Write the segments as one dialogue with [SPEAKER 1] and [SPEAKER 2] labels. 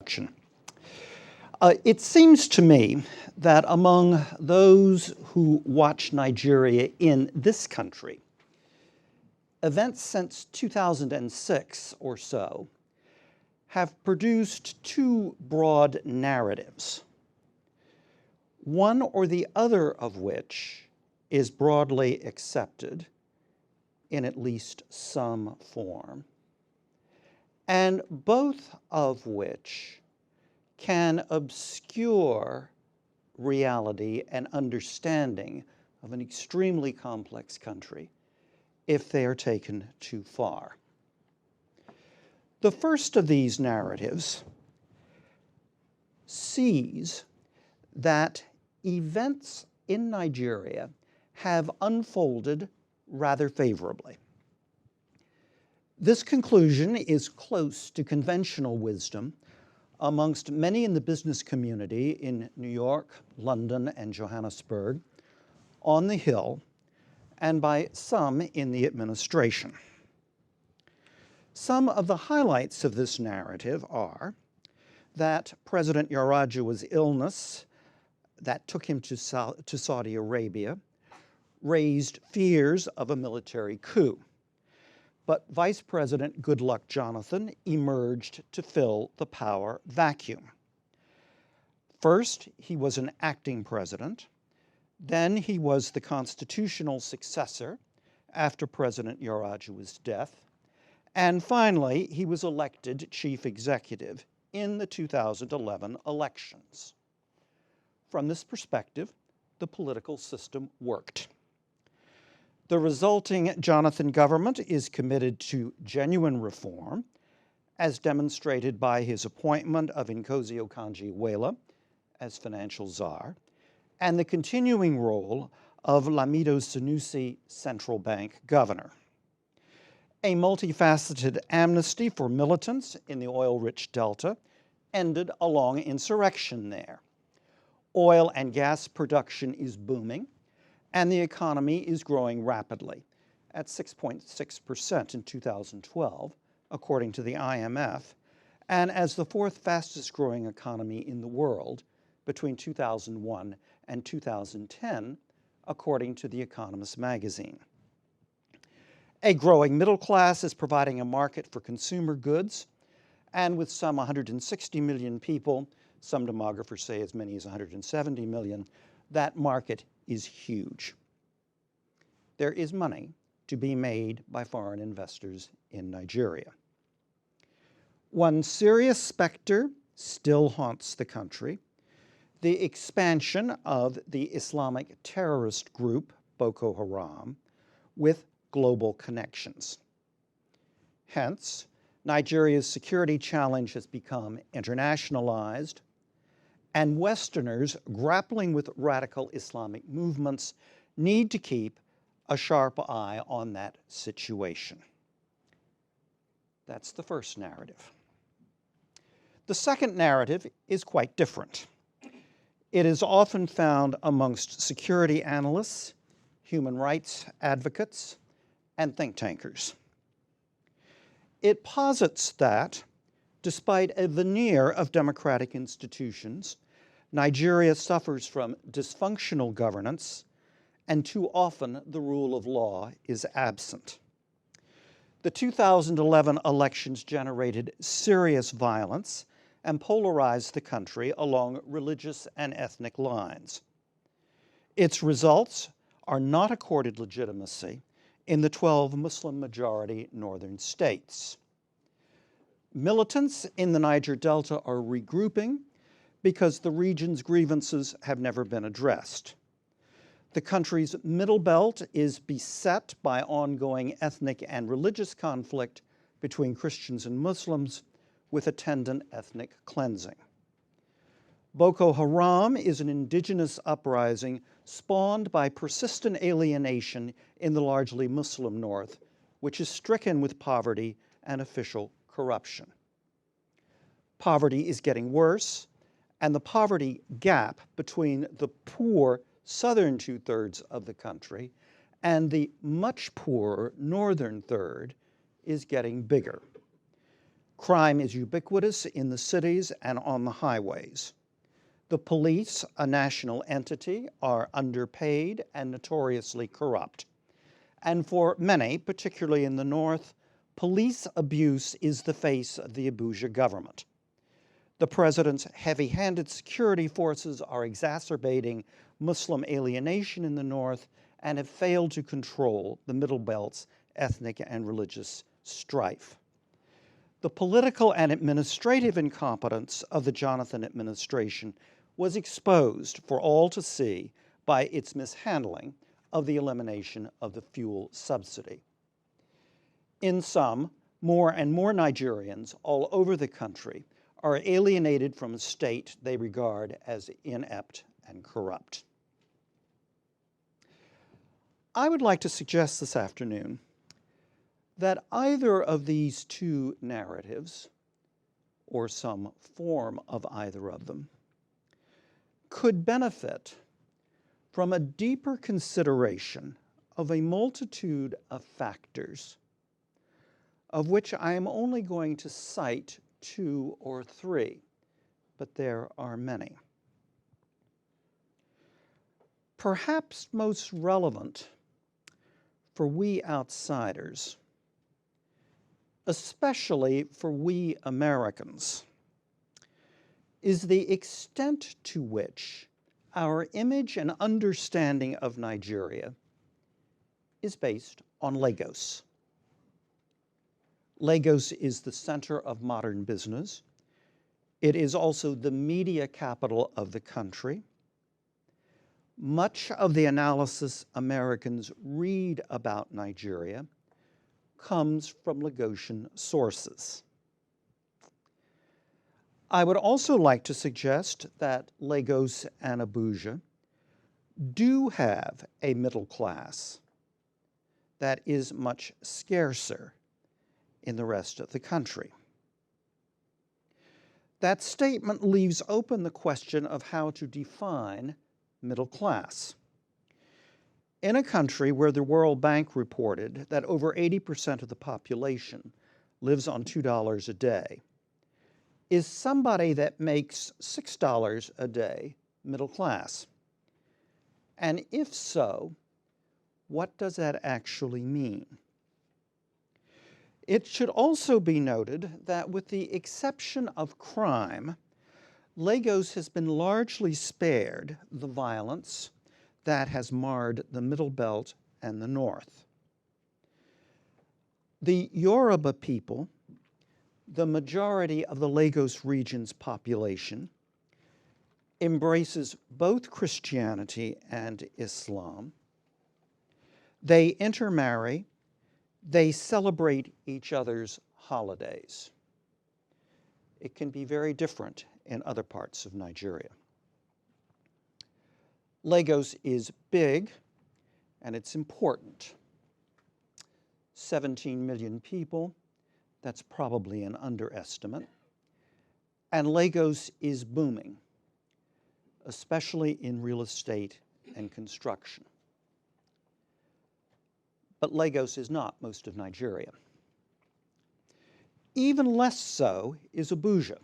[SPEAKER 1] introduction. It seems to me that among those who watch Nigeria in this country, events since 2006 or so have produced two broad narratives, one or the other of which is broadly accepted in at least some form, and both of which can obscure reality and understanding of an extremely complex country if they are taken too far. The first of these narratives sees that events in Nigeria have unfolded rather favorably. This conclusion is close to conventional wisdom amongst many in the business community in New York, London, and Johannesburg, on the Hill, and by some in the administration. Some of the highlights of this narrative are that President Yar'Adua's illness that took him to Saudi Arabia raised fears of a military coup, but Vice President Goodluck Jonathan emerged to fill the power vacuum. First, he was an acting president. Then he was the constitutional successor after President Yar'Adua's death. And finally, he was elected chief executive in the 2011 elections. From this perspective, the political system worked. The resulting Jonathan government is committed to genuine reform, as demonstrated by his appointment of Nkosi Okonjo-Iweala as financial czar, and the continuing role of Lamido Sanusi central bank governor. A multifaceted amnesty for militants in the oil-rich Delta ended a long insurrection there. Oil and gas production is booming, and the economy is growing rapidly at 6.6% in 2012, according to the IMF, and as the fourth fastest growing economy in the world between 2001 and 2010, according to The Economist magazine. A growing middle class is providing a market for consumer goods, and with some 160 million people, some demographers say as many as 170 million, that market is huge. There is money to be made by foreign investors in Nigeria. One serious specter still haunts the country: the expansion of the Islamic terrorist group Boko Haram with global connections. Hence, Nigeria's security challenge has become internationalized, and Westerners grappling with radical Islamic movements need to keep a sharp eye on that situation. That's the first narrative. The second narrative is quite different. It is often found amongst security analysts, human rights advocates, and think tankers. It posits that, despite a veneer of democratic institutions, Nigeria suffers from dysfunctional governance, and too often the rule of law is absent. The 2011 elections generated serious violence and polarized the country along religious and ethnic lines. Its results are not accorded legitimacy in the 12 Muslim-majority northern states. Militants in the Niger Delta are regrouping because the region's grievances have never been addressed. The country's middle belt is beset by ongoing ethnic and religious conflict between Christians and Muslims, with attendant ethnic cleansing. Boko Haram is an indigenous uprising spawned by persistent alienation in the largely Muslim north, which is stricken with poverty and official corruption. Poverty is getting worse, and the poverty gap between the poor southern two-thirds of the country and the much poorer northern third is getting bigger. Crime is ubiquitous in the cities and on the highways. The police, a national entity, are underpaid and notoriously corrupt. And for many, particularly in the North, police abuse is the face of the Abuja government. The president's heavy-handed security forces are exacerbating Muslim alienation in the North and have failed to control the Middle Belt's ethnic and religious strife. The political and administrative incompetence of the Jonathan administration was exposed for all to see by its mishandling of the elimination of the fuel subsidy. In sum, more and more Nigerians all over the country are alienated from a state they regard as inept and corrupt. I would like to suggest this afternoon that either of these two narratives, or some form of either of them, could benefit from a deeper consideration of a multitude of factors, of which I am only going to cite 2 or 3, but there are many. Perhaps most relevant for we outsiders, especially for we Americans, is the extent to which our image and understanding of Nigeria is based on Lagos. Lagos is the center of modern business. It is also the media capital of the country. Much of the analysis Americans read about Nigeria comes from Lagosian sources. I would also like to suggest that Lagos and Abuja do have a middle class that is much scarcer in the rest of the country. That statement leaves open the question of how to define middle class. In a country where the World Bank reported that over 80% of the population lives on $2 a day, is somebody that makes $6 a day middle class? And if so, what does that actually mean? It should also be noted that with the exception of crime, Lagos has been largely spared the violence that has marred the Middle Belt and the North. The Yoruba people, the majority of the Lagos region's population, embraces both Christianity and Islam. They intermarry. They celebrate each other's holidays. It can be very different in other parts of Nigeria. Lagos is big and it's important. 17 million people, that's probably an underestimate. And Lagos is booming, especially in real estate and construction. But Lagos is not most of Nigeria. Even less so is Abuja,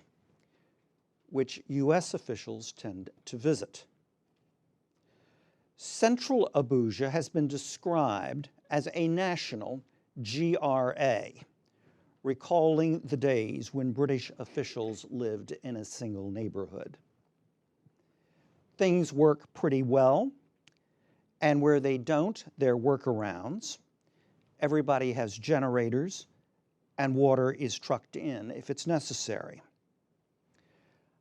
[SPEAKER 1] which US officials tend to visit. Central Abuja has been described as a national GRA, recalling the days when British officials lived in a single neighborhood. Things work pretty well, and where they don't, there are workarounds. Everybody has generators, and water is trucked in if it's necessary.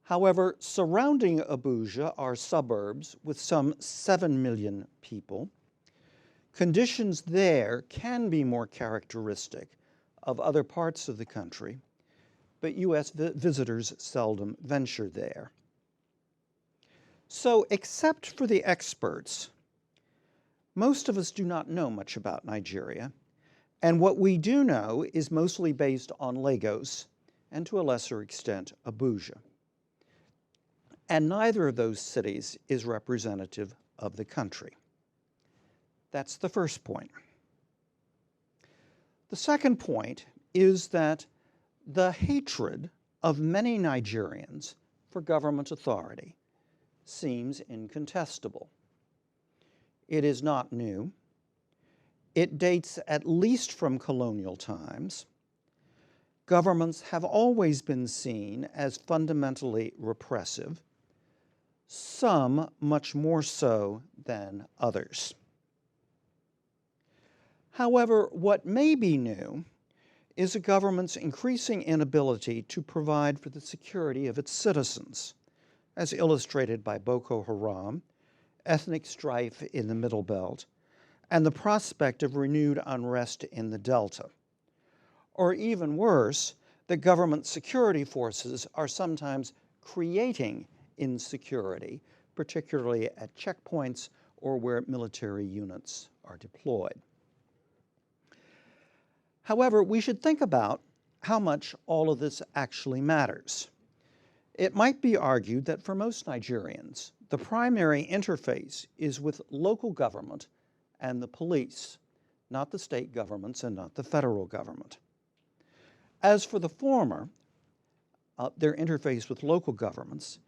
[SPEAKER 1] However, surrounding Abuja are suburbs with some 7 million people. Conditions there can be more characteristic of other parts of the country, but US visitors seldom venture there. So, except for the experts, most of us do not know much about Nigeria, and what we do know is mostly based on Lagos and, to a lesser extent, Abuja. And neither of those cities is representative of the country. That's the first point. The second point is that The hatred of many Nigerians for government authority seems incontestable. It is not new. It dates at least from colonial times. Governments have always been seen as fundamentally repressive, some much more so than others. However, what may be new is a government's increasing inability to provide for the security of its citizens, as illustrated by Boko Haram, ethnic strife in the Middle Belt, and the prospect of renewed unrest in the Delta. Or even worse, that government security forces are sometimes creating insecurity, particularly at checkpoints or where military units are deployed. However, we should think about how much all of this actually matters. It might be argued that for most Nigerians, the primary interface is with local government and the police, not the state governments and not the federal government. As for the former, their interface with local governments,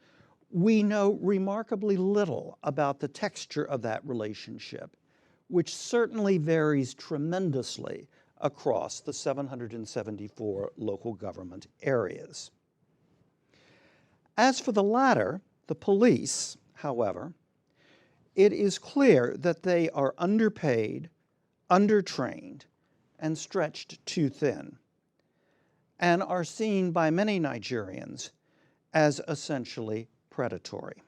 [SPEAKER 1] we know remarkably little about the texture of that relationship, which certainly varies tremendously across the 774 local government areas. As for the latter, the police, however, it is clear that they are underpaid, undertrained, and stretched too thin, and are seen by many Nigerians as essentially predatory.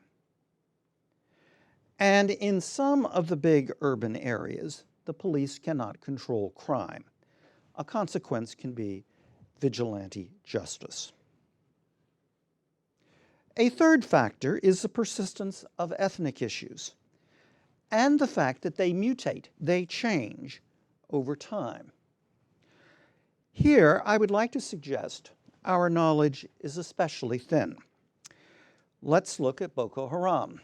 [SPEAKER 1] And in some of the big urban areas, the police cannot control crime. A consequence can be vigilante justice. A third factor is the persistence of ethnic issues and the fact that they mutate, they change over time. Here, I would like to suggest our knowledge is especially thin. Let's look at Boko Haram.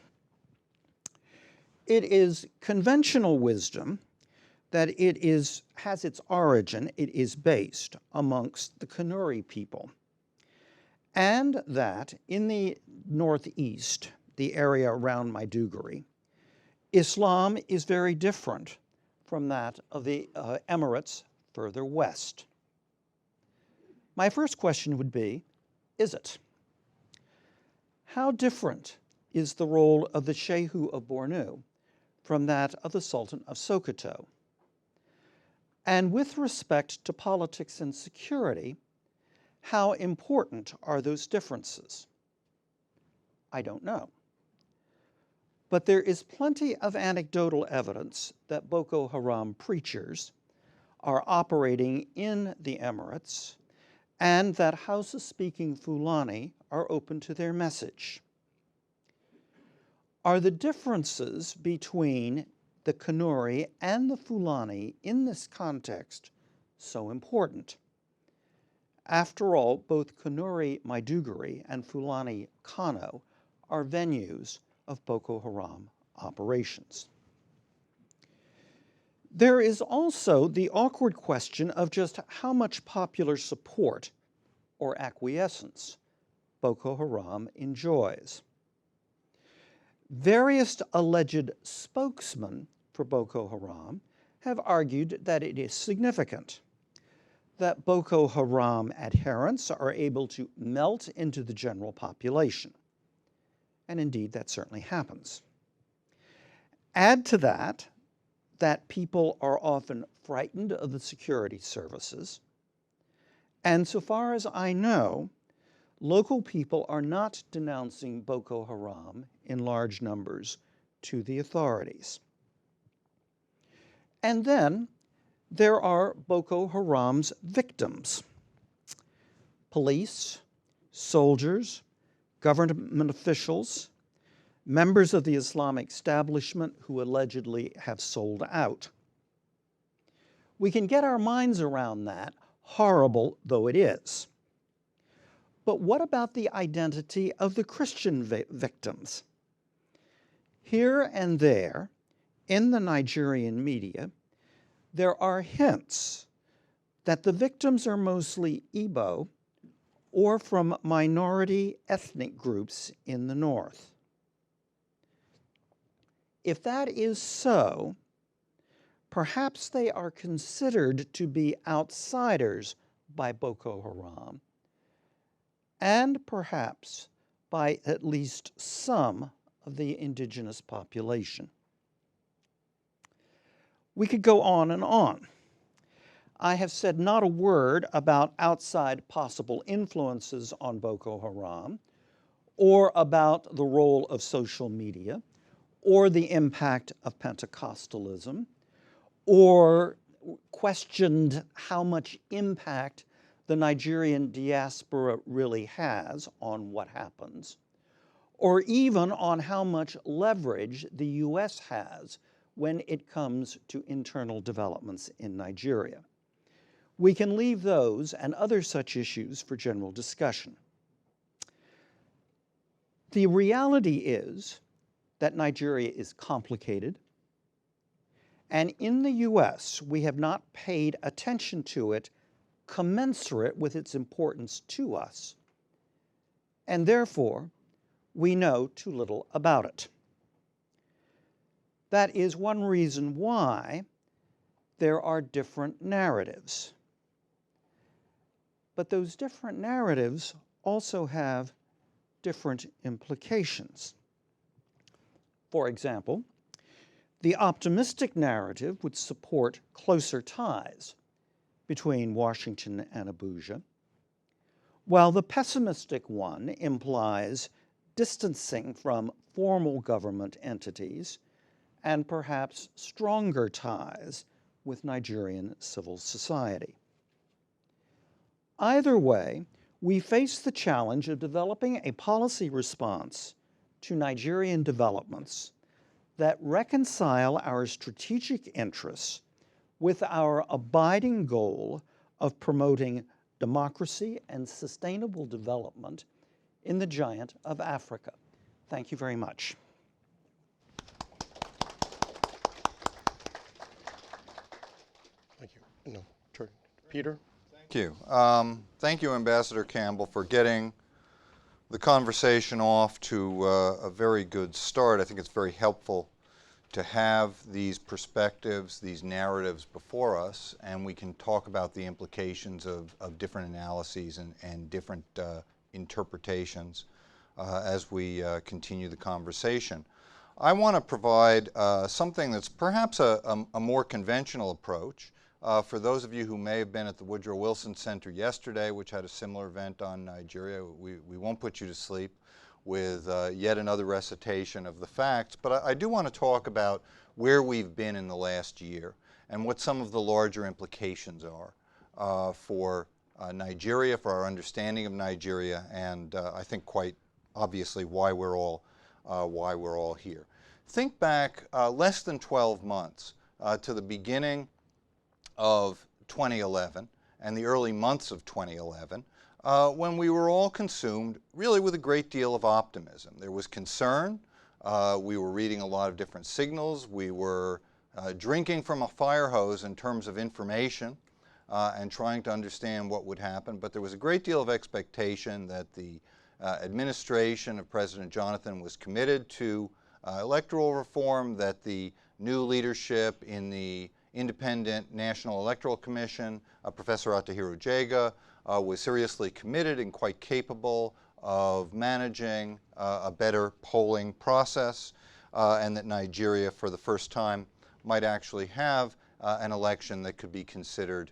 [SPEAKER 1] It is conventional wisdom that it has its origin, it is based amongst the Kanuri people, and that in the northeast, the area around Maiduguri, Islam is very different from that of the Emirates further west. My first question would be, is it? How different is the role of the Shehu of Bornu from that of the Sultan of Sokoto? And with respect to politics and security, how important are those differences? I don't know. But there is plenty of anecdotal evidence that Boko Haram preachers are operating in the Emirates and that Hausa-speaking Fulani are open to their message. Are the differences between the Kanuri and the Fulani in this context so important? After all, both Kanuri Maiduguri and Fulani Kano are venues of Boko Haram operations. There is also the awkward question of just how much popular support or acquiescence Boko Haram enjoys. Various alleged spokesmen for Boko Haram have argued that it is significant that Boko Haram adherents are able to melt into the general population. And indeed, that certainly happens. Add to that people are often frightened of the security services. And so far as I know, local people are not denouncing Boko Haram in large numbers to the authorities. And then there are Boko Haram's victims: police, soldiers, government officials, members of the Islamic establishment who allegedly have sold out. We can get our minds around that, horrible though it is. But what about the identity of the Christian victims? Here and there, in the Nigerian media, there are hints that the victims are mostly Igbo or from minority ethnic groups in the north. If that is so, perhaps they are considered to be outsiders by Boko Haram, and perhaps by at least some of the indigenous population. We could go on and on. I have said not a word about outside possible influences on Boko Haram, or about the role of social media, or the impact of Pentecostalism, or questioned how much impact the Nigerian diaspora really has on what happens, or even on how much leverage the US has when it comes to internal developments in Nigeria. We can leave those and other such issues for general discussion. The reality is that Nigeria is complicated, and in the US, we have not paid attention to it commensurate with its importance to us, and therefore, we know too little about it. That is one reason why there are different narratives. But those different narratives also have different implications. For example, the optimistic narrative would support closer ties between Washington and Abuja, while the pessimistic one implies distancing from formal government entities and perhaps stronger ties with Nigerian civil society. Either way, we face the challenge of developing a policy response to Nigerian developments that reconcile our strategic interests with our abiding goal of promoting democracy and sustainable development in the giant of Africa. Thank you very much.
[SPEAKER 2] Thank you. No, turn. Peter?
[SPEAKER 3] Thank you. Thank you, Ambassador Campbell, for getting the conversation off to a very good start. I think it's very helpful to have these perspectives, these narratives before us, and we can talk about the implications of different analyses and different interpretations as we continue the conversation. I want to provide something that's perhaps a more conventional approach. For those of you who may have been at the Woodrow Wilson Center yesterday, which had a similar event on Nigeria, we won't put you to sleep with yet another recitation of the facts, but I do want to talk about where we've been in the last year and what some of the larger implications are for Nigeria, for our understanding of Nigeria, and I think quite obviously why we're all here. Think back less than 12 months to the beginning of 2011 and the early months of 2011, when we were all consumed really with a great deal of optimism. There was concern. We were reading a lot of different signals. We were drinking from a fire hose in terms of information and trying to understand what would happen. But there was a great deal of expectation that the administration of President Jonathan was committed to electoral reform, that the new leadership in the Independent National Electoral Commission, Professor Atahiru Jega, was seriously committed and quite capable of managing a better polling process, and that Nigeria, for the first time, might actually have an election that could be considered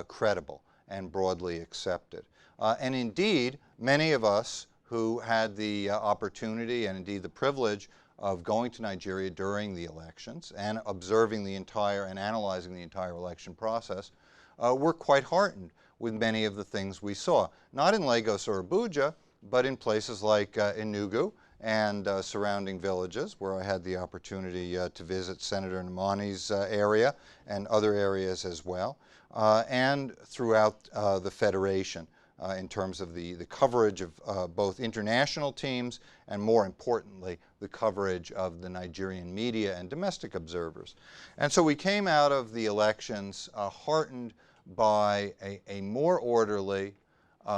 [SPEAKER 3] credible and broadly accepted. And indeed, many of us who had the opportunity and indeed the privilege of going to Nigeria during the elections and observing the entire and analyzing the entire election process were quite heartened with many of the things we saw. Not in Lagos or Abuja, but in places like Enugu and surrounding villages, where I had the opportunity to visit Senator Namani's area and other areas as well, and throughout the Federation in terms of the coverage of both international teams and, more importantly, the coverage of the Nigerian media and domestic observers. And so we came out of the elections heartened by a more orderly,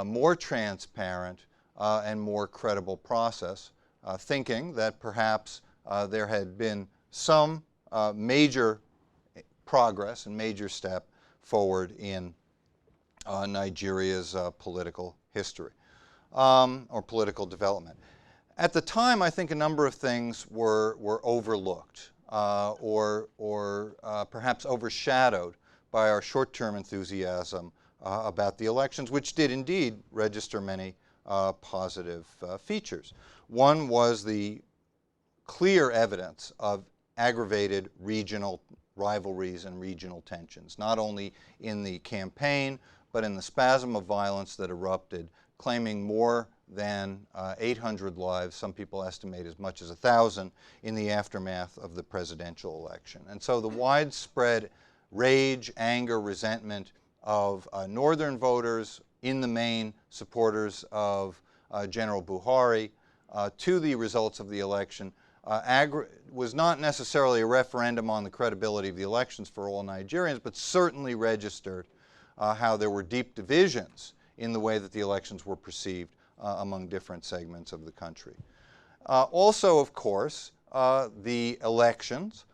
[SPEAKER 3] more transparent, and more credible process, thinking that perhaps there had been some major progress and major step forward in Nigeria's political history or political development. At the time, I think a number of things were overlooked or perhaps overshadowed by our short-term enthusiasm about the elections, which did indeed register many positive features. One was the clear evidence of aggravated regional rivalries and regional tensions, not only in the campaign, but in the spasm of violence that erupted, claiming more than 800 lives, some people estimate as much as 1,000, in the aftermath of the presidential election. And so the widespread rage, anger, resentment of northern voters, in the main supporters of General Buhari, to the results of the election was not necessarily a referendum on the credibility of the elections for all Nigerians, but certainly registered how there were deep divisions in the way that the elections were perceived among different segments of the country. Also, of course, the elections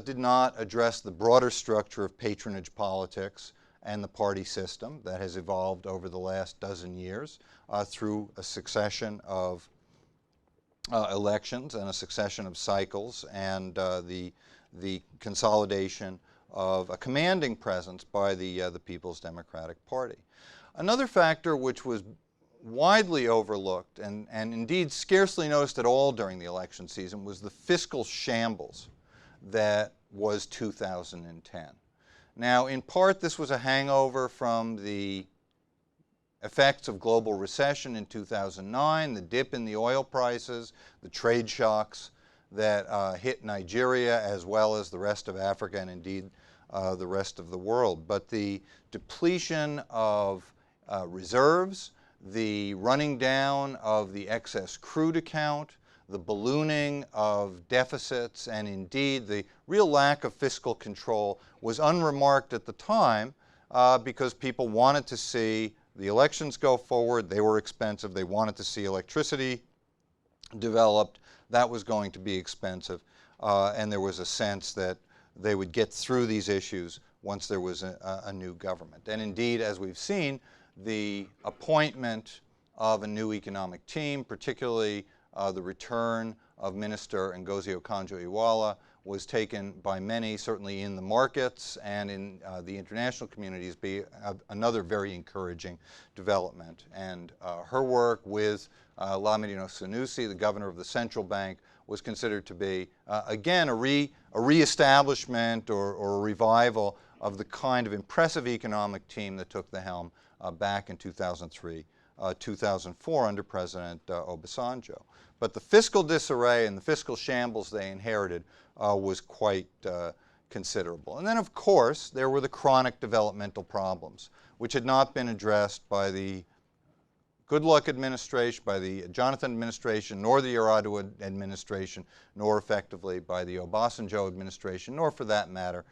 [SPEAKER 3] did not address the broader structure of patronage politics and the party system that has evolved over the last dozen years through a succession of elections and a succession of cycles, and the consolidation of a commanding presence by the People's Democratic Party. Another factor which was widely overlooked and indeed scarcely noticed at all during the election season was the fiscal shambles that was 2010. Now, in part, this was a hangover from the effects of global recession in 2009, the dip in the oil prices, the trade shocks that hit Nigeria as well as the rest of Africa and indeed the rest of the world. But the depletion of reserves, the running down of the excess crude account, the ballooning of deficits, and indeed the real lack of fiscal control was unremarked at the time because people wanted to see the elections go forward. They were expensive. They wanted to see electricity developed. That was going to be expensive. And there was a sense that they would get through these issues once there was a new government. And indeed, as we've seen, the appointment of a new economic team, particularly the return of Minister Ngozi Okonjo-Iweala, was taken by many, certainly in the markets and in the international communities, be another very encouraging development. And her work with Lamidi Sanusi, the governor of the central bank, was considered to be, again, a reestablishment or a revival of the kind of impressive economic team that took the helm back in 2003, 2004 under President Obasanjo. But the fiscal disarray and the fiscal shambles they inherited was quite considerable. And then, of course, there were the chronic developmental problems, which had not been addressed by the Goodluck administration, by the Jonathan administration, nor the Yar'Adua administration, nor effectively by the Obasanjo administration, nor for that matter,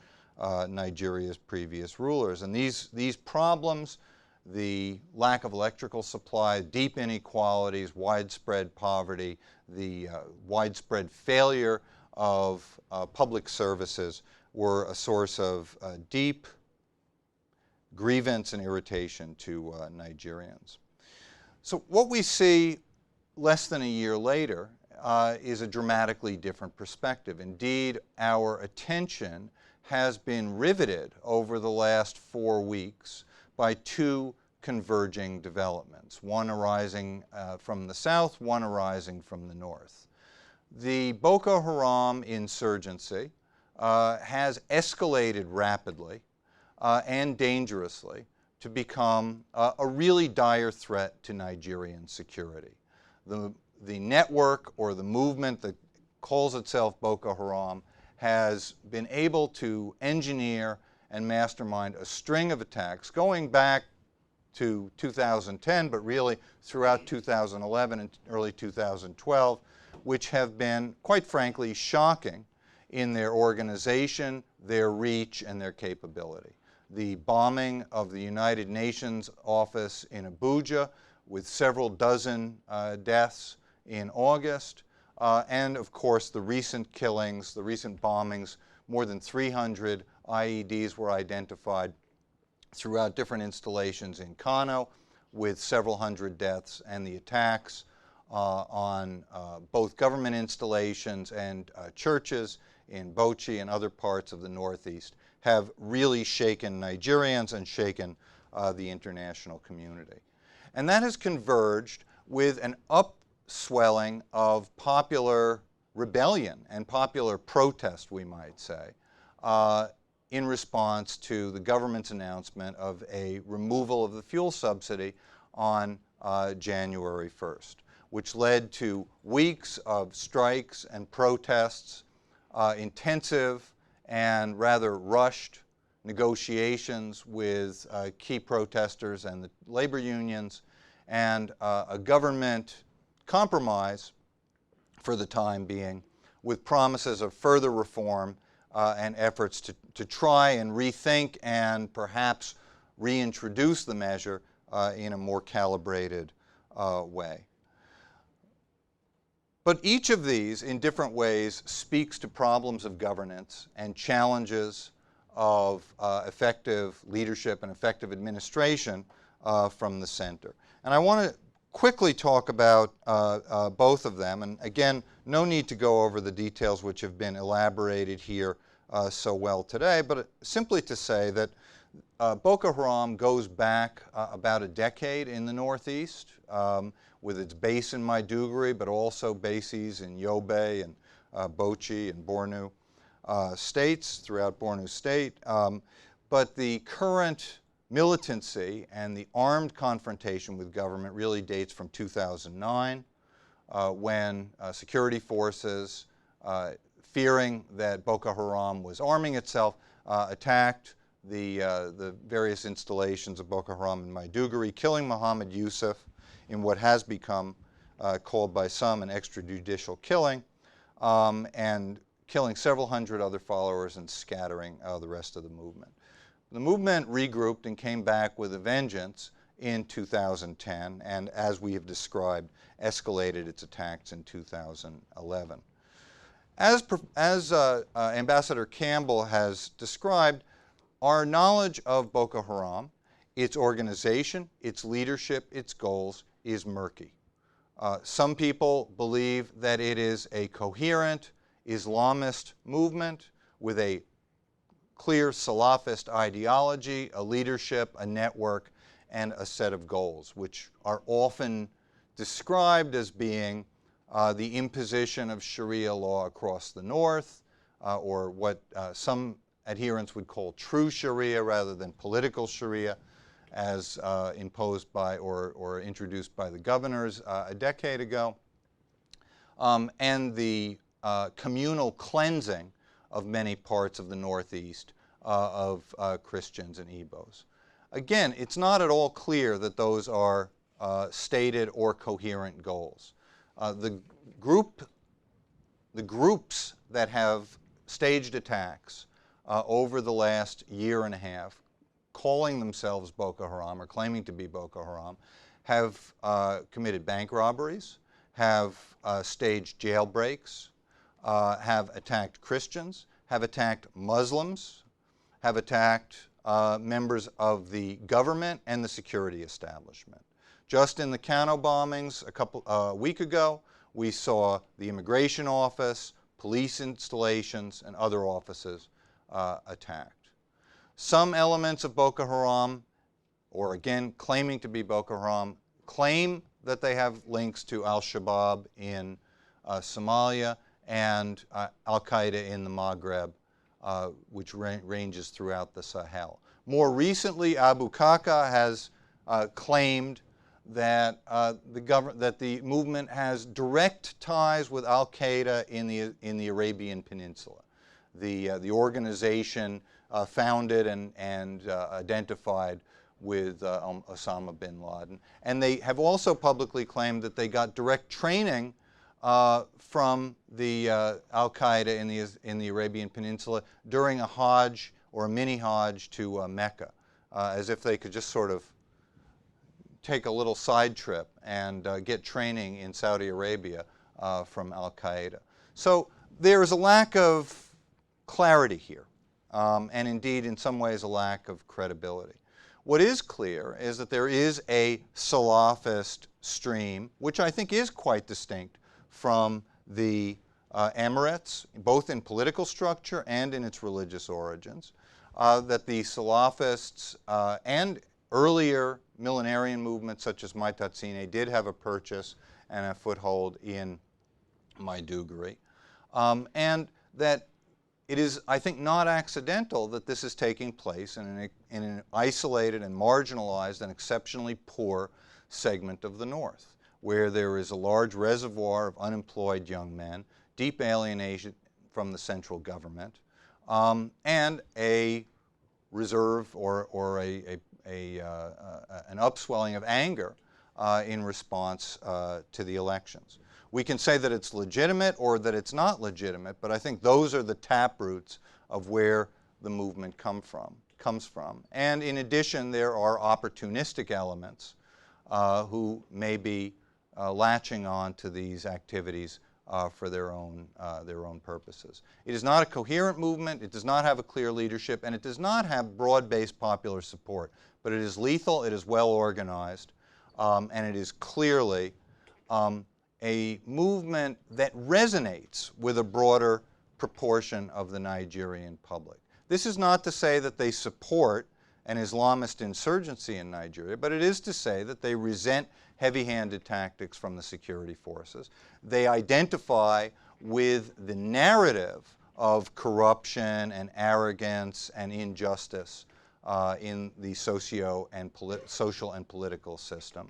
[SPEAKER 3] Nigeria's previous rulers. And these problems, the lack of electrical supply, deep inequalities, widespread poverty, the widespread failure of public services were a source of deep grievance and irritation to Nigerians. So what we see less than a year later is a dramatically different perspective. Indeed, our attention has been riveted over the last 4 weeks by two converging developments, one arising from the south, one arising from the north. The Boko Haram insurgency has escalated rapidly and dangerously to become a really dire threat to Nigerian security. The network or the movement that calls itself Boko Haram has been able to engineer and mastermind a string of attacks going back to 2010, but really throughout 2011 and early 2012, which have been, quite frankly, shocking in their organization, their reach, and their capability. the bombing of the United Nations office in Abuja with several dozen deaths in August, and of course the recent killings, the recent bombings. More than 300 IEDs were identified throughout different installations in Kano, with several hundred deaths, and the attacks on both government installations and churches in Bauchi and other parts of the Northeast have really shaken Nigerians and shaken the international community. And that has converged with an upswelling of popular rebellion and popular protest, we might say, in response to the government's announcement of a removal of the fuel subsidy on January 1st, which led to weeks of strikes and protests, intensive and rather rushed negotiations with key protesters and the labor unions, and a government compromise for the time being, with promises of further reform and efforts to try and rethink and perhaps reintroduce the measure in a more calibrated way. But each of these, in different ways, speaks to problems of governance and challenges of effective leadership and effective administration from the center. And I want to quickly talk about both of them. And again, no need to go over the details which have been elaborated here so well today, but simply to say that Boko Haram goes back about a decade in the Northeast, with its base in Maiduguri, but also bases in Yobe and Bauchi and Borno states, throughout Borno State. But the current militancy and the armed confrontation with government really dates from 2009, when security forces, fearing that Boko Haram was arming itself, attacked the various installations of Boko Haram in Maiduguri, killing Muhammad Yusuf in what has become called by some an extrajudicial killing, and killing several hundred other followers and scattering the rest of the movement. The movement regrouped and came back with a vengeance in 2010, and as we have described, escalated its attacks in 2011. As Ambassador Campbell has described, our knowledge of Boko Haram, its organization, its leadership, its goals, is murky. Some people believe that it is a coherent Islamist movement with a clear Salafist ideology, a leadership, a network, and a set of goals, which are often described as being the imposition of Sharia law across the north, or what some adherents would call true Sharia rather than political Sharia, as imposed by or introduced by the governors a decade ago, and the communal cleansing of many parts of the Northeast of Christians and Igbos. Again, it's not at all clear that those are stated or coherent goals. The groups that have staged attacks over the last year and a half, calling themselves Boko Haram or claiming to be Boko Haram, have committed bank robberies, have staged jailbreaks, have attacked Christians, have attacked Muslims, have attacked members of the government and the security establishment. Just in the Kano bombings a week ago, we saw the immigration office, police installations, and other offices attacked. Some elements of Boko Haram, or again claiming to be Boko Haram, claim that they have links to al-Shabaab in Somalia and al-Qaeda in the Maghreb, which ranges throughout the Sahel. More recently, Abu Kaka has claimed that the movement has direct ties with al-Qaeda in the Arabian Peninsula. The organization founded and identified with Osama bin Laden. And they have also publicly claimed that they got direct training from the al-Qaeda in the Arabian Peninsula during a Hajj or a mini Hajj to Mecca, as if they could just sort of take a little side trip and get training in Saudi Arabia from al-Qaeda. So there is a lack of clarity here, and indeed in some ways a lack of credibility. What is clear is that there is a Salafist stream, which I think is quite distinct from the Emirates, both in political structure and in its religious origins, that the Salafists and earlier millenarian movements such as Maitatsine did have a purchase and a foothold in Maiduguri, and that it is, I think, not accidental that this is taking place in an isolated and marginalized and exceptionally poor segment of the North, where there is a large reservoir of unemployed young men, deep alienation from the central government, and a reserve or an upswelling of anger in response to the elections. We can say that it's legitimate or that it's not legitimate, but I think those are the taproots of where the movement comes from. And in addition, there are opportunistic elements who may be latching on to these activities for their own purposes. It is not a coherent movement, it does not have a clear leadership, and it does not have broad-based popular support. But it is lethal, it is well organized, and it is clearly a movement that resonates with a broader proportion of the Nigerian public. This is not to say that they support an Islamist insurgency in Nigeria, but it is to say that they resent heavy-handed tactics from the security forces. They identify with the narrative of corruption and arrogance and injustice in the social and political system.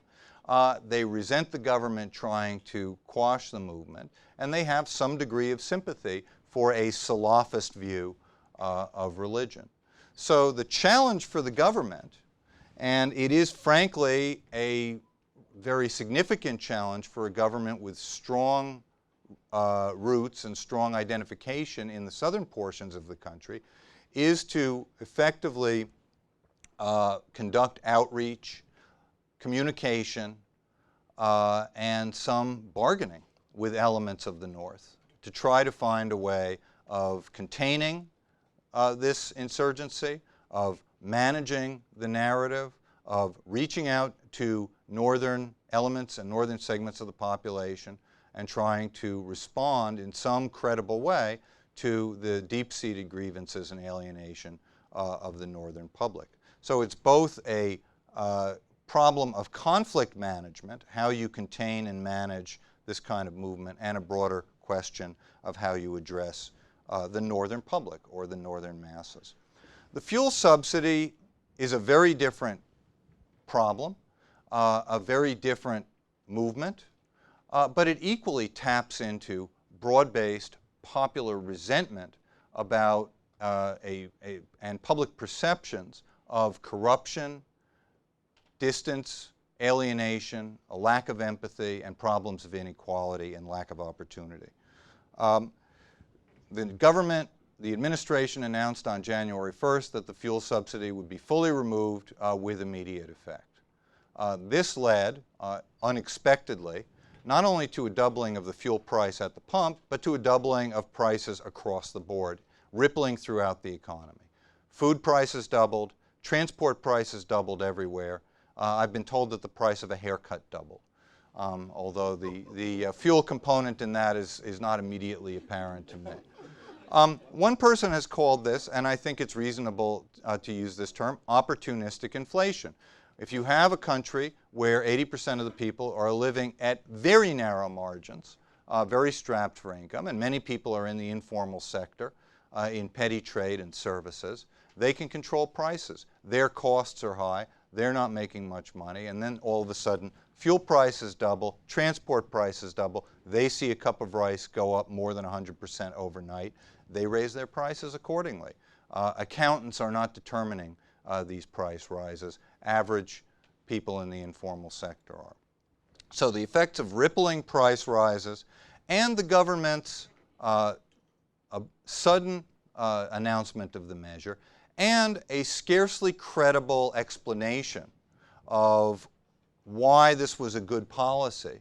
[SPEAKER 3] They resent the government trying to quash the movement, and they have some degree of sympathy for a Salafist view of religion. So the challenge for the government, and it is frankly a very significant challenge for a government with strong roots and strong identification in the southern portions of the country, is to effectively conduct outreach, communication, and some bargaining with elements of the North to try to find a way of containing this insurgency, of managing the narrative, of reaching out to northern elements and northern segments of the population and trying to respond in some credible way to the deep-seated grievances and alienation of the northern public. So it's both a problem of conflict management, how you contain and manage this kind of movement, and a broader question of how you address the northern public or the northern masses. The fuel subsidy is a very different problem, a very different movement, but it equally taps into broad-based popular resentment about and public perceptions of corruption, distance, alienation, a lack of empathy, and problems of inequality and lack of opportunity. The government, the administration announced on January 1st that the fuel subsidy would be fully removed with immediate effect. This led, unexpectedly, not only to a doubling of the fuel price at the pump, but to a doubling of prices across the board, rippling throughout the economy. Food prices doubled, transport prices doubled everywhere. I've been told that the price of a haircut doubled, although the fuel component in that is not immediately apparent to me. One person has called this, and I think it's reasonable to use this term, opportunistic inflation. If you have a country where 80% of the people are living at very narrow margins, very strapped for income, and many people are in the informal sector, in petty trade and services, they can control prices. Their costs are high, they're not making much money, and then all of a sudden fuel prices double, transport prices double, they see a cup of rice go up more than 100% overnight, they raise their prices accordingly. Accountants are not determining these price rises. Average people in the informal sector are. So the effects of rippling price rises and the government's sudden announcement of the measure and a scarcely credible explanation of why this was a good policy,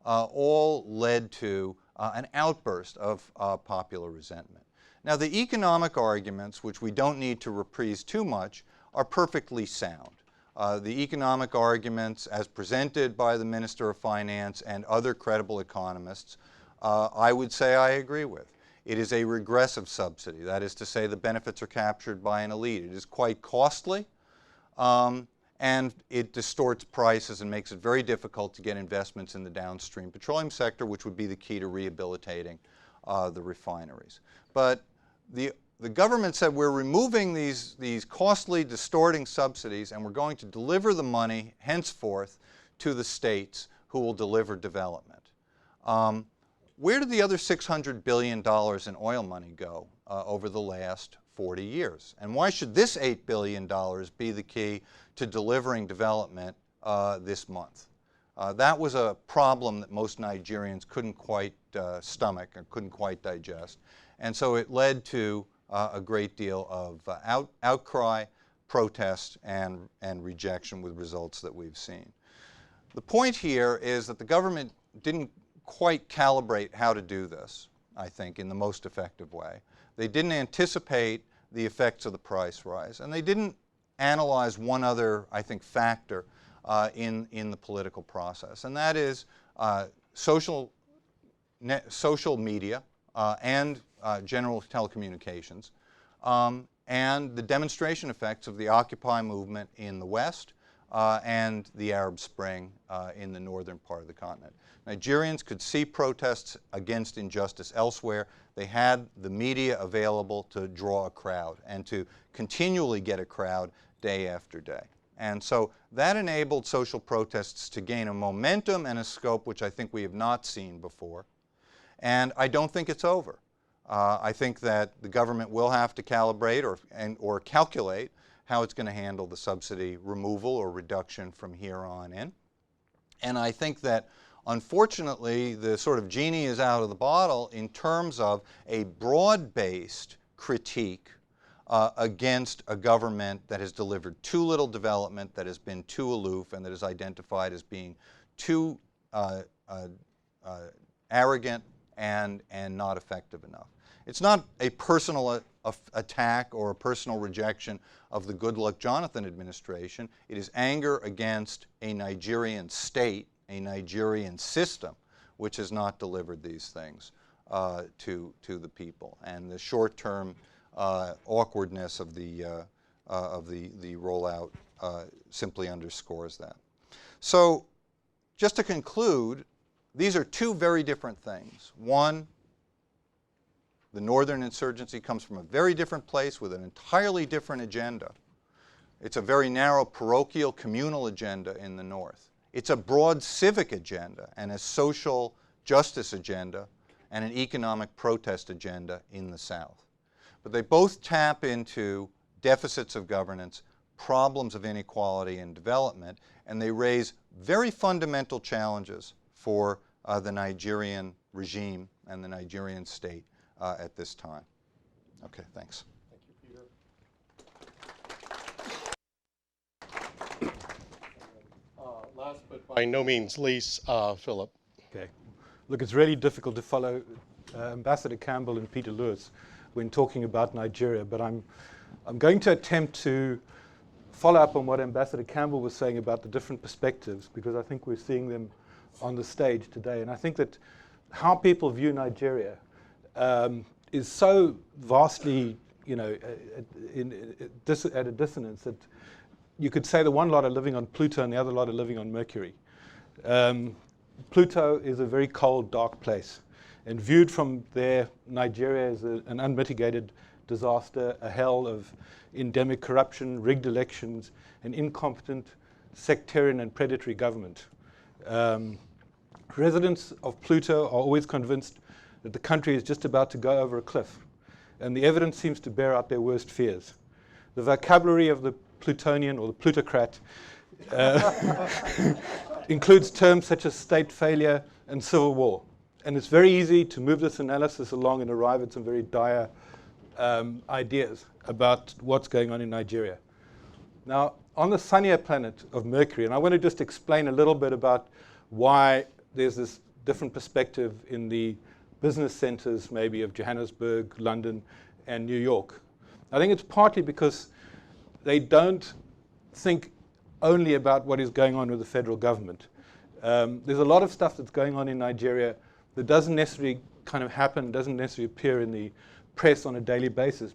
[SPEAKER 3] all led to an outburst of popular resentment. Now, the economic arguments, which we don't need to reprise too much, are perfectly sound. The economic arguments, as presented by the Minister of Finance and other credible economists, I would say I agree with. It is a regressive subsidy. That is to say, the benefits are captured by an elite. It is quite costly, and it distorts prices and makes it very difficult to get investments in the downstream petroleum sector, which would be the key to rehabilitating the refineries. But the government said, we're removing these costly, distorting subsidies, and we're going to deliver the money henceforth to the states who will deliver development. Where did the other $600 billion in oil money go over the last 40 years? And why should this $8 billion be the key to delivering development this month? That was a problem that most Nigerians couldn't quite stomach or couldn't quite digest. And so it led to a great deal of outcry, protest, and rejection with results that we've seen. The point here is that the government didn't quite calibrate how to do this, I think, in the most effective way. They didn't anticipate the effects of the price rise, and they didn't analyze one other, I think, factor in the political process, and that is social media and general telecommunications, and the demonstration effects of the Occupy movement in the West and the Arab Spring in the northern part of the continent. Nigerians could see protests against injustice elsewhere. They had the media available to draw a crowd and to continually get a crowd day after day. And so that enabled social protests to gain a momentum and a scope which I think we have not seen before. And I don't think it's over. I think that the government will have to calibrate or calculate how it's going to handle the subsidy removal or reduction from here on in. And I think that, unfortunately, the sort of genie is out of the bottle in terms of a broad-based critique against a government that has delivered too little development, that has been too aloof, and that is identified as being too arrogant and not effective enough. It's not a personal attack or a personal rejection of the Goodluck Jonathan administration. It is anger against a Nigerian state, a Nigerian system, which has not delivered these things to the people. And the short-term awkwardness of the rollout simply underscores that. So, just to conclude, these are two very different things. One, the northern insurgency comes from a very different place with an entirely different agenda. It's a very narrow parochial, communal agenda in the north. It's a broad civic agenda and a social justice agenda and an economic protest agenda in the south. But they both tap into deficits of governance, problems of inequality and development, and they raise very fundamental challenges for the Nigerian regime and the Nigerian state at this time. Okay, thanks.
[SPEAKER 2] Thank you, Peter. Last but by no means least, Philip.
[SPEAKER 4] Okay. Look, it's really difficult to follow Ambassador Campbell and Peter Lewis when talking about Nigeria, but I'm going to attempt to follow up on what Ambassador Campbell was saying about the different perspectives, because I think we're seeing them on the stage today. And I think that how people view Nigeria is so vastly, at a dissonance that you could say the one lot are living on Pluto and the other lot are living on Mercury. Pluto is a very cold, dark place. And viewed from there, Nigeria is an unmitigated disaster, a hell of endemic corruption, rigged elections, an incompetent, sectarian and predatory government. Residents of Pluto are always convinced that the country is just about to go over a cliff, and the evidence seems to bear out their worst fears. The vocabulary of the Plutonian or the plutocrat includes terms such as state failure and civil war. And it's very easy to move this analysis along and arrive at some very dire ideas about what's going on in Nigeria. Now, on the sunnier planet of Mercury, and I want to just explain a little bit about why there's this different perspective in the business centers, maybe of Johannesburg, London, and New York. I think it's partly because they don't think only about what is going on with the federal government. There's a lot of stuff that's going on in Nigeria that doesn't necessarily kind of happen, doesn't necessarily appear in the press on a daily basis,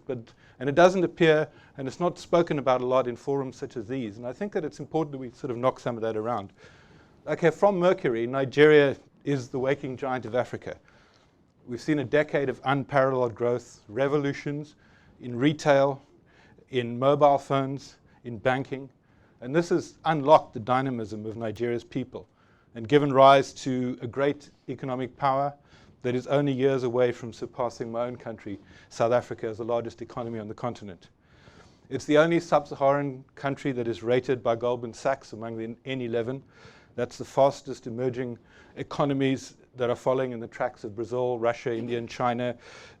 [SPEAKER 4] and it doesn't appear, and it's not spoken about a lot in forums such as these. And I think that it's important that we sort of knock some of that around. Okay, from Mercury, Nigeria is the waking giant of Africa. We've seen a decade of unparalleled growth, revolutions in retail, in mobile phones, in banking, and this has unlocked the dynamism of Nigeria's people and given rise to a great economic power that is only years away from surpassing my own country, South Africa, as the largest economy on the continent. It's the only sub-Saharan country that is rated by Goldman Sachs among the N11. That's the fastest emerging economies that are following in the tracks of Brazil, Russia, India, and China,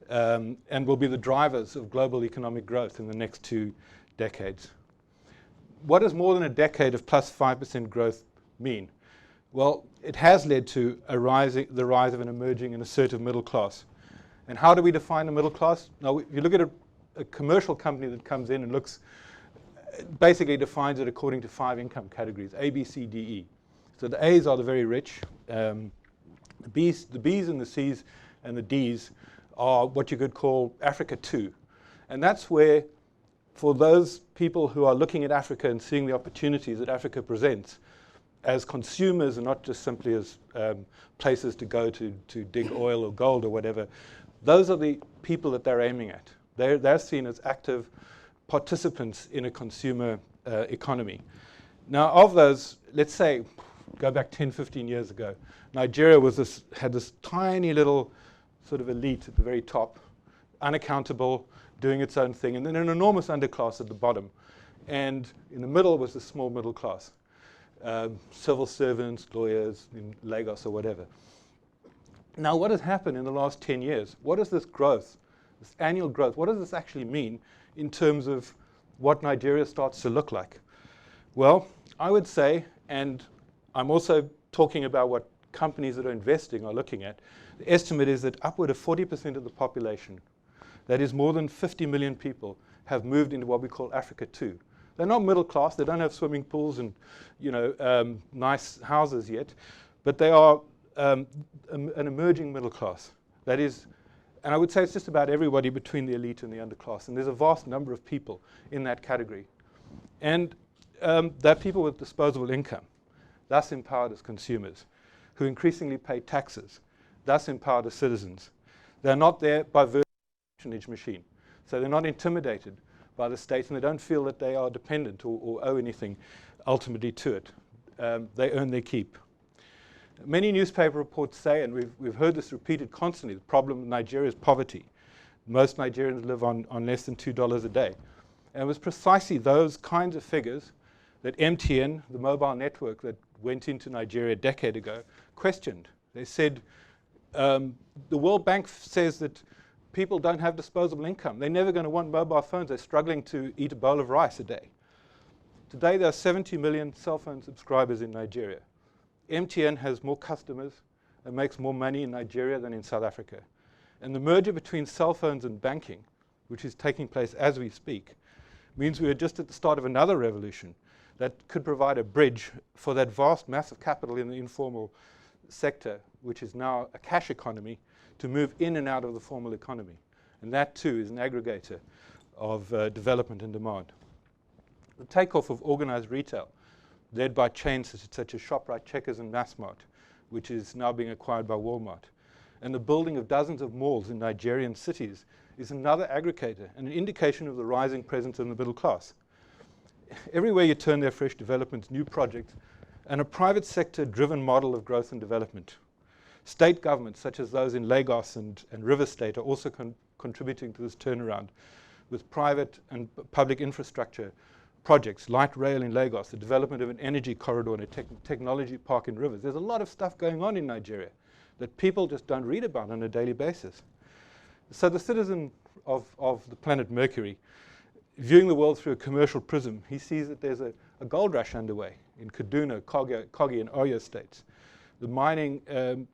[SPEAKER 4] and will be the drivers of global economic growth in the next 2 decades. What does more than a decade of plus 5% growth mean? Well, it has led to the rise of an emerging and assertive middle class. And how do we define the middle class? Now, if you look at a commercial company that comes in and basically defines it according to 5 income categories, A, B, C, D, E. So the A's are the very rich. The B's and the C's and the D's are what you could call Africa 2. And that's where, for those people who are looking at Africa and seeing the opportunities that Africa presents as consumers and not just simply as places to go to dig oil or gold or whatever, those are the people that they're aiming at. They're seen as active participants in a consumer economy. Now, of those, let's say, go back 10, 15 years ago, Nigeria had this tiny little sort of elite at the very top, unaccountable, doing its own thing, and then an enormous underclass at the bottom. And in the middle was the small middle class, civil servants, lawyers in Lagos or whatever. Now, what has happened in the last 10 years? What is this growth, this annual growth? What does this actually mean in terms of what Nigeria starts to look like? Well, I would say, and I'm also talking about what companies that are investing are looking at, the estimate is that upward of 40% of the population, that is more than 50 million people, have moved into what we call Africa 2. They're not middle class, they don't have swimming pools and nice houses yet, but they are an emerging middle class. That is, and I would say it's just about everybody between the elite and the underclass, and there's a vast number of people in that category. And they're people with disposable income, thus empowered as consumers, who increasingly pay taxes, thus empowered as citizens. They're not there by virtue of the patronage machine. So they're not intimidated by the state, and they don't feel that they are dependent or owe anything ultimately to it. They earn their keep. Many newspaper reports say, and we've heard this repeated constantly, the problem in Nigeria is poverty. Most Nigerians live on less than $2 a day. And it was precisely those kinds of figures that MTN, the mobile network that went into Nigeria a decade ago, questioned. They said, the World Bank says that people don't have disposable income. They're never going to want mobile phones. They're struggling to eat a bowl of rice a day. Today, there are 70 million cell phone subscribers in Nigeria. MTN has more customers and makes more money in Nigeria than in South Africa. And the merger between cell phones and banking, which is taking place as we speak, means we are just at the start of another revolution that could provide a bridge for that vast mass of capital in the informal sector, which is now a cash economy, to move in and out of the formal economy. And that too is an aggregator of development and demand. The takeoff of organized retail, led by chains such as ShopRite, Checkers, and Massmart, which is now being acquired by Walmart, and the building of dozens of malls in Nigerian cities, is another aggregator and an indication of the rising presence of the middle class. Everywhere you turn, there are fresh developments, new projects, and a private sector-driven model of growth and development. State governments, such as those in Lagos and River State, are also contributing to this turnaround with private and public infrastructure projects, light rail in Lagos, the development of an energy corridor and a technology park in Rivers. There's a lot of stuff going on in Nigeria that people just don't read about on a daily basis. So the citizen of the planet Mercury, viewing the world through a commercial prism, he sees that there's a gold rush underway in Kaduna, Kogi, and Oyo states. The mining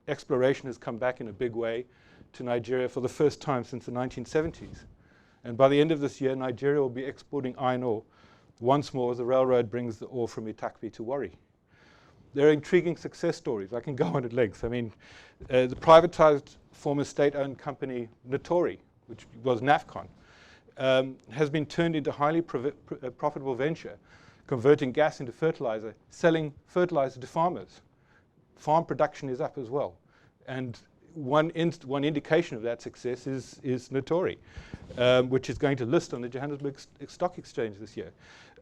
[SPEAKER 4] exploration has come back in a big way to Nigeria for the first time since the 1970s. And by the end of this year, Nigeria will be exporting iron ore once more as the railroad brings the ore from Itakpi to Warri. There are intriguing success stories. I can go on at length. I mean, the privatized former state-owned company Notori, which was NAFCON, has been turned into highly profitable venture, converting gas into fertilizer, selling fertilizer to farmers. Farm production is up as well. And one indication of that success is Notori, which is going to list on the Johannesburg Stock Exchange this year.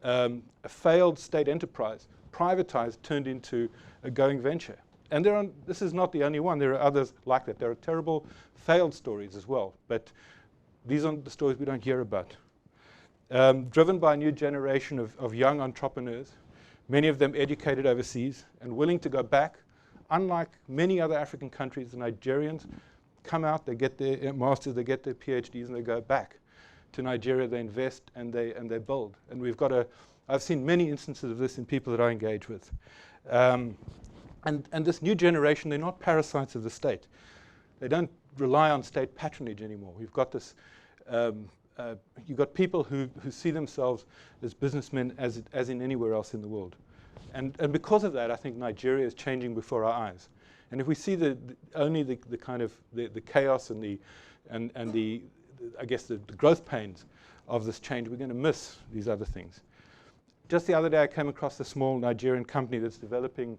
[SPEAKER 4] A failed state enterprise, privatized, turned into a going venture. And this is not the only one. There are others like that. There are terrible failed stories as well. But these aren't the stories we don't hear about. Driven by a new generation of young entrepreneurs, many of them educated overseas and willing to go back. Unlike many other African countries, the Nigerians come out, they get their masters, they get their PhDs, and they go back to Nigeria. They invest and they build. And we've got I've seen many instances of this in people that I engage with. And this new generation, they're not parasites of the state. They don't rely on state patronage anymore. We've got this. You've got people who see themselves as businessmen as in anywhere else in the world. And because of that, I think Nigeria is changing before our eyes. And if we see only the kind of the chaos and the I guess the growth pains of this change, we're going to miss these other things. Just the other day, I came across a small Nigerian company that's developing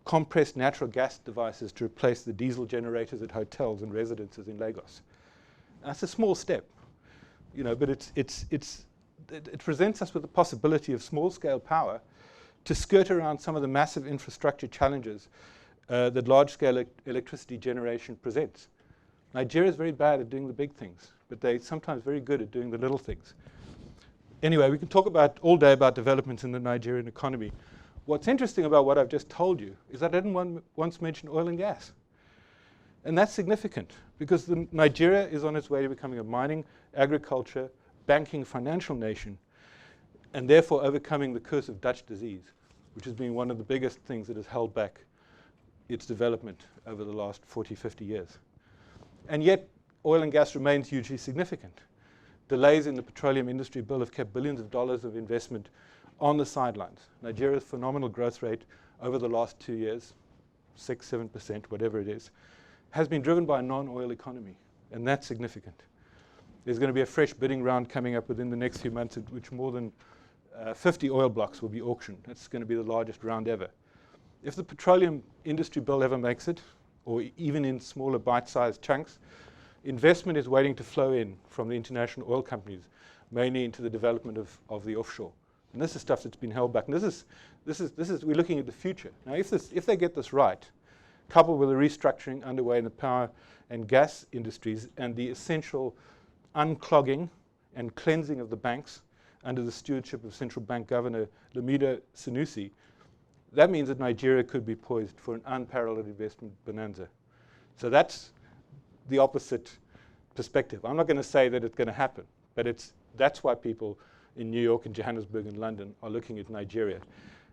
[SPEAKER 4] compressed natural gas devices to replace the diesel generators at hotels and residences in Lagos. And that's a small step, but it presents us with the possibility of small-scale power to skirt around some of the massive infrastructure challenges that large-scale electricity generation presents. Nigeria is very bad at doing the big things, but they're sometimes very good at doing the little things. Anyway, we can talk all day about developments in the Nigerian economy. What's interesting about what I've just told you is that I didn't once mention oil and gas. And that's significant because Nigeria is on its way to becoming a mining, agriculture, banking, financial nation, and therefore overcoming the curse of Dutch disease, which has been one of the biggest things that has held back its development over the last 40, 50 years. And yet, oil and gas remains hugely significant. Delays in the petroleum industry bill have kept billions of dollars of investment on the sidelines. Nigeria's phenomenal growth rate over the last 2 years, 6, 7%, whatever it is, has been driven by a non-oil economy, and that's significant. There's going to be a fresh bidding round coming up within the next few months at which more than 50 oil blocks will be auctioned. That's going to be the largest round ever. If the petroleum industry bill ever makes it, or even in smaller bite-sized chunks, investment is waiting to flow in from the international oil companies, mainly into the development of the offshore. And this is stuff that's been held back. And we're looking at the future. Now, if they get this right, coupled with the restructuring underway in the power and gas industries and the essential unclogging and cleansing of the banks under the stewardship of Central Bank Governor Lamido Sanusi, that means that Nigeria could be poised for an unparalleled investment bonanza. So that's the opposite perspective. I'm not going to say that it's going to happen, but that's why people in New York and Johannesburg and London are looking at Nigeria.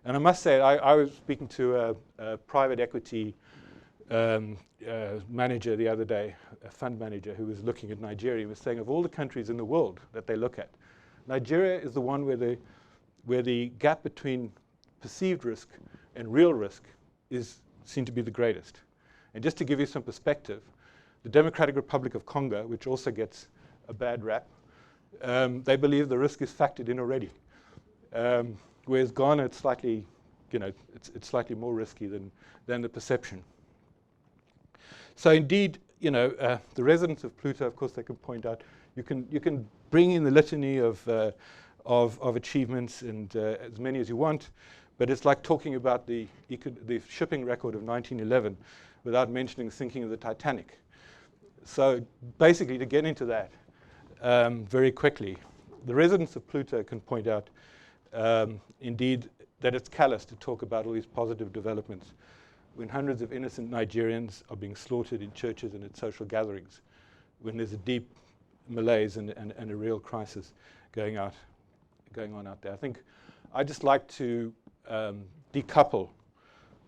[SPEAKER 4] And I must say, I was speaking to a private equity manager the other day, a fund manager who was looking at Nigeria. He was saying of all the countries in the world that they look at, Nigeria is the one where the gap between perceived risk and real risk is seen to be the greatest. And just to give you some perspective, the Democratic Republic of Congo, which also gets a bad rap, they believe the risk is factored in already. Whereas Ghana, it's slightly, it's slightly more risky than the perception. So indeed, the residents of Pluto, of course, they can point out, you can bring in the litany of achievements and as many as you want, but it's like talking about the shipping record of 1911 without mentioning the sinking of the Titanic. So basically, to get into that very quickly, the residents of Pluto can point out, indeed, that it's callous to talk about all these positive developments when hundreds of innocent Nigerians are being slaughtered in churches and at social gatherings, when there's a deep malaise and a real crisis going on out there. I think I'd just like to decouple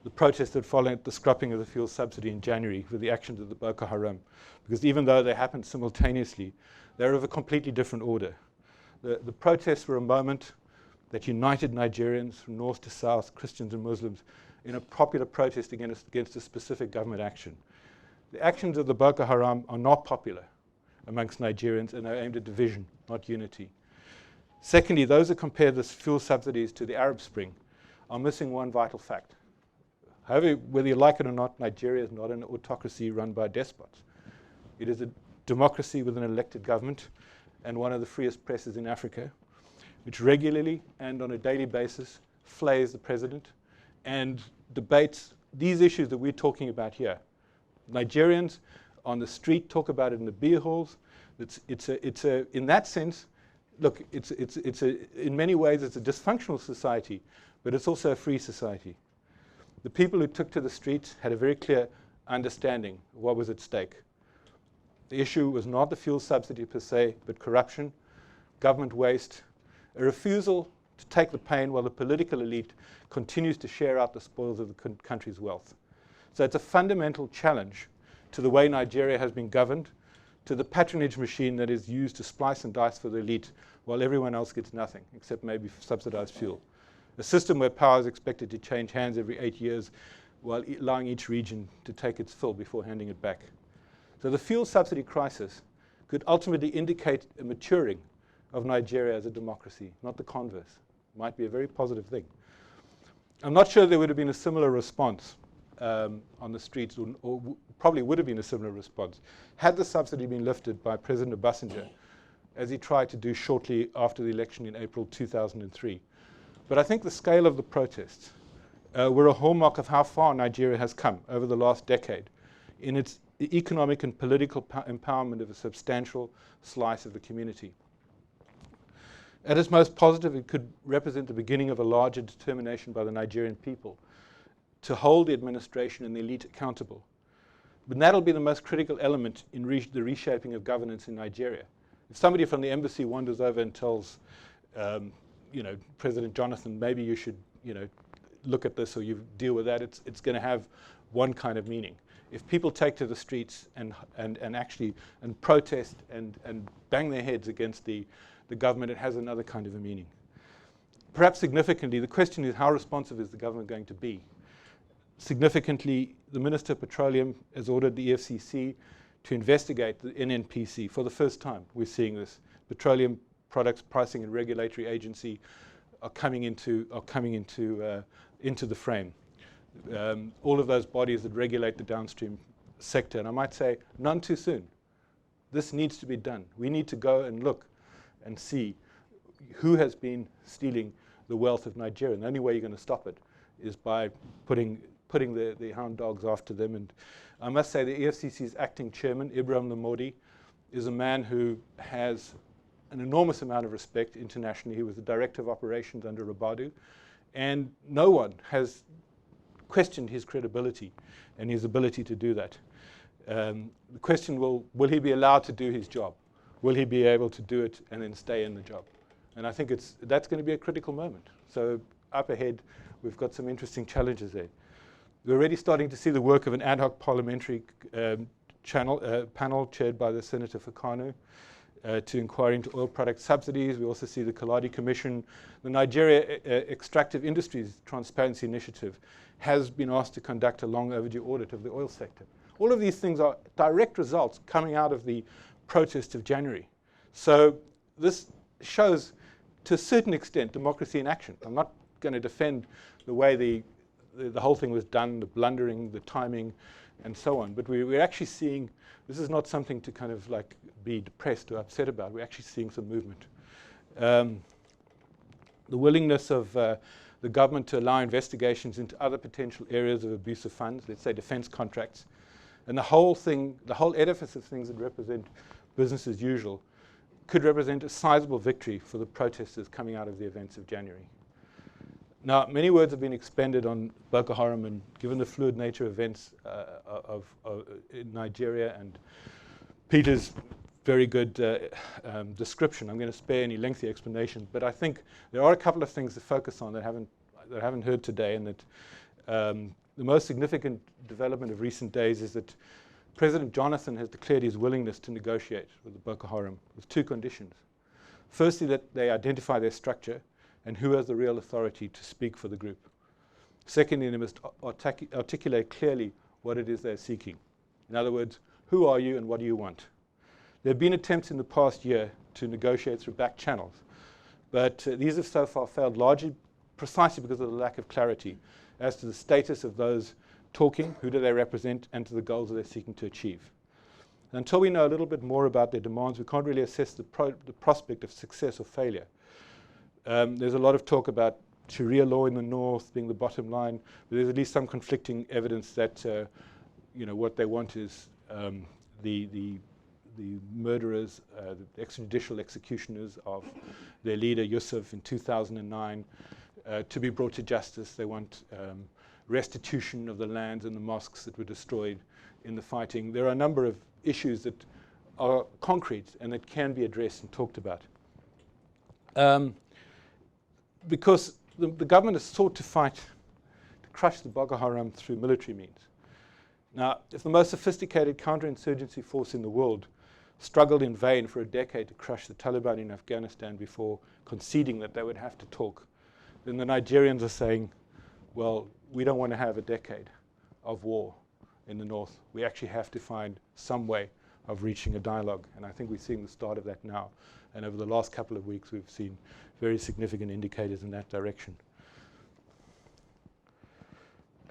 [SPEAKER 4] the protests that followed the scrapping of the fuel subsidy in January with the actions of the Boko Haram, because even though they happened simultaneously, they're of a completely different order. The protests were a moment that united Nigerians from north to south, Christians and Muslims, in a popular protest against a specific government action. The actions of the Boko Haram are not popular amongst Nigerians and are aimed at division, not unity. Secondly, those who compare the fuel subsidies to the Arab Spring are missing one vital fact. However, whether you like it or not, Nigeria is not an autocracy run by despots. It is a democracy with an elected government and one of the freest presses in Africa, which regularly and on a daily basis flays the president and debates these issues that we're talking about here. Nigerians on the street talk about it in the beer halls. In that sense, look, in many ways it's a dysfunctional society, but it's also a free society. The people who took to the streets had a very clear understanding of what was at stake. The issue was not the fuel subsidy per se, but corruption, government waste, a refusal to take the pain while the political elite continues to share out the spoils of the country's wealth. So it's a fundamental challenge to the way Nigeria has been governed, to the patronage machine that is used to splice and dice for the elite while everyone else gets nothing, except maybe subsidized fuel. A system where power is expected to change hands every 8 years while allowing each region to take its fill before handing it back. So the fuel subsidy crisis could ultimately indicate a maturing of Nigeria as a democracy, not the converse. It might be a very positive thing. I'm not sure there would have been a similar response on the streets, or probably would have been a similar response, had the subsidy been lifted by President Obasanjo, as he tried to do shortly after the election in April 2003. But I think the scale of the protests were a hallmark of how far Nigeria has come over the last decade in its economic and political empowerment of a substantial slice of the community. At its most positive, it could represent the beginning of a larger determination by the Nigerian people to hold the administration and the elite accountable. But that'll be the most critical element in the reshaping of governance in Nigeria. If somebody from the embassy wanders over and tells President Jonathan, maybe you should look at this or you deal with that, it's going to have one kind of meaning. If people take to the streets and actually protest and bang their heads against the government, it has another kind of a meaning. Perhaps significantly, the question is, how responsive is the government going to be? Significantly, the Minister of Petroleum has ordered the EFCC to investigate the NNPC. For the first time, we're seeing this. Petroleum Products Pricing and Regulatory Agency are coming into the frame. All of those bodies that regulate the downstream sector, and I might say none too soon. This needs to be done. We need to go and look and see who has been stealing the wealth of Nigeria. And the only way you're going to stop it is by putting the hound dogs after them. And I must say the EFCC's acting chairman, Ibrahim Lamodi, is a man who has an enormous amount of respect internationally. He was the director of operations under Rabadu, and no one has questioned his credibility and his ability to do that. The question will he be allowed to do his job? Will he be able to do it and then stay in the job? And I think that's going to be a critical moment. So up ahead, we've got some interesting challenges there. We're already starting to see the work of an ad hoc parliamentary panel chaired by the Senator Fakanu to inquire into oil product subsidies. We also see the Kaladi Commission. The Nigeria Extractive Industries Transparency Initiative has been asked to conduct a long overdue audit of the oil sector. All of these things are direct results coming out of the protest of January. So this shows, to a certain extent, democracy in action. I'm not going to defend the way the whole thing was done, the blundering, the timing, and so on. But we're actually seeing, this is not something to kind of like be depressed or upset about. We're actually seeing some movement. The willingness of the government to allow investigations into other potential areas of abuse of funds, let's say defense contracts, and the whole edifice of things that represent business as usual, could represent a sizable victory for the protesters coming out of the events of January. Now, many words have been expended on Boko Haram, and given the fluid nature of events in Nigeria and Peter's very good description. I'm going to spare any lengthy explanation, but I think there are a couple of things to focus on that I haven't heard today, and that the most significant development of recent days is that President Jonathan has declared his willingness to negotiate with the Boko Haram with two conditions. Firstly, that they identify their structure and who has the real authority to speak for the group. Secondly, they must articulate clearly what it is they're seeking. In other words, who are you and what do you want? There have been attempts in the past year to negotiate through back channels, but these have so far failed largely precisely because of the lack of clarity as to the status of those talking, who do they represent, and to the goals that they're seeking to achieve. And until we know a little bit more about their demands, we can't really assess the prospect of success or failure. There's a lot of talk about Sharia law in the north being the bottom line, but there's at least some conflicting evidence that what they want is the murderers, the extrajudicial executioners of their leader Yusuf in 2009 to be brought to justice. They want restitution of the lands and the mosques that were destroyed in the fighting. There are a number of issues that are concrete and that can be addressed and talked about. Because the government has sought to crush the Boko Haram through military means. Now, if the most sophisticated counterinsurgency force in the world struggled in vain for a decade to crush the Taliban in Afghanistan before conceding that they would have to talk, then the Nigerians are saying, well, we don't want to have a decade of war in the north. We actually have to find some way of reaching a dialogue. And I think we're seeing the start of that now. And over the last couple of weeks, we've seen very significant indicators in that direction.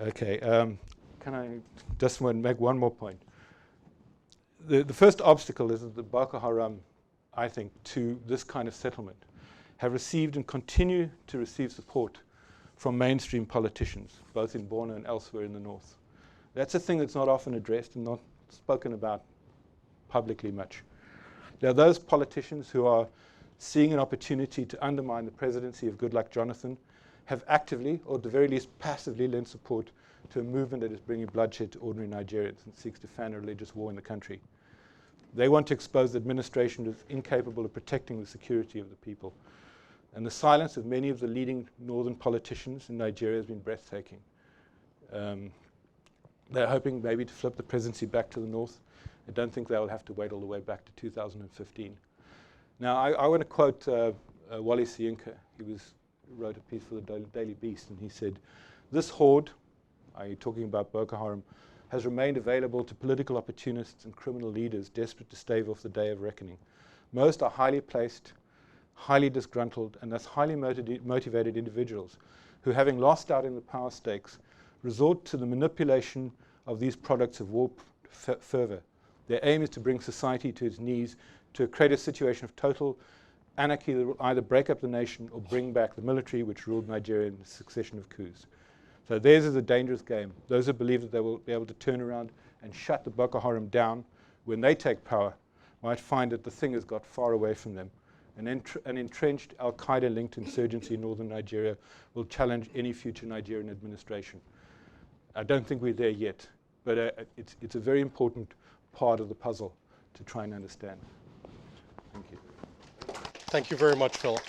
[SPEAKER 4] Okay, can I just make one more point? The first obstacle is that the Boko Haram, I think, to this kind of settlement have received and continue to receive support from mainstream politicians, both in Borno and elsewhere in the north. That's a thing that's not often addressed and not spoken about publicly much. There are those politicians who are seeing an opportunity to undermine the presidency of Goodluck Jonathan, have actively, or at the very least passively, lent support to a movement that is bringing bloodshed to ordinary Nigerians and seeks to fan a religious war in the country. They want to expose the administration as incapable of protecting the security of the people. And the silence of many of the leading northern politicians in Nigeria has been breathtaking. They're hoping maybe to flip the presidency back to the north. I don't think they'll have to wait all the way back to 2015. Now, I want to quote Wally Sienka. He wrote a piece for the Daily Beast, and he said, "This horde," i.e. talking about Boko Haram, "has remained available to political opportunists and criminal leaders desperate to stave off the day of reckoning. Most are highly placed, highly disgruntled, and thus highly motivated individuals who, having lost out in the power stakes, resort to the manipulation of these products of war fervor. Their aim is to bring society to its knees, to create a situation of total anarchy that will either break up the nation or bring back the military which ruled Nigeria in a succession of coups." So theirs is a dangerous game. Those who believe that they will be able to turn around and shut the Boko Haram down when they take power might find that the thing has got far away from them. An entrenched Al-Qaeda-linked insurgency in northern Nigeria will challenge any future Nigerian administration. I don't think we're there yet, but it's a very important part of the puzzle to try and understand. Thank you.
[SPEAKER 2] Thank you very much, Philip.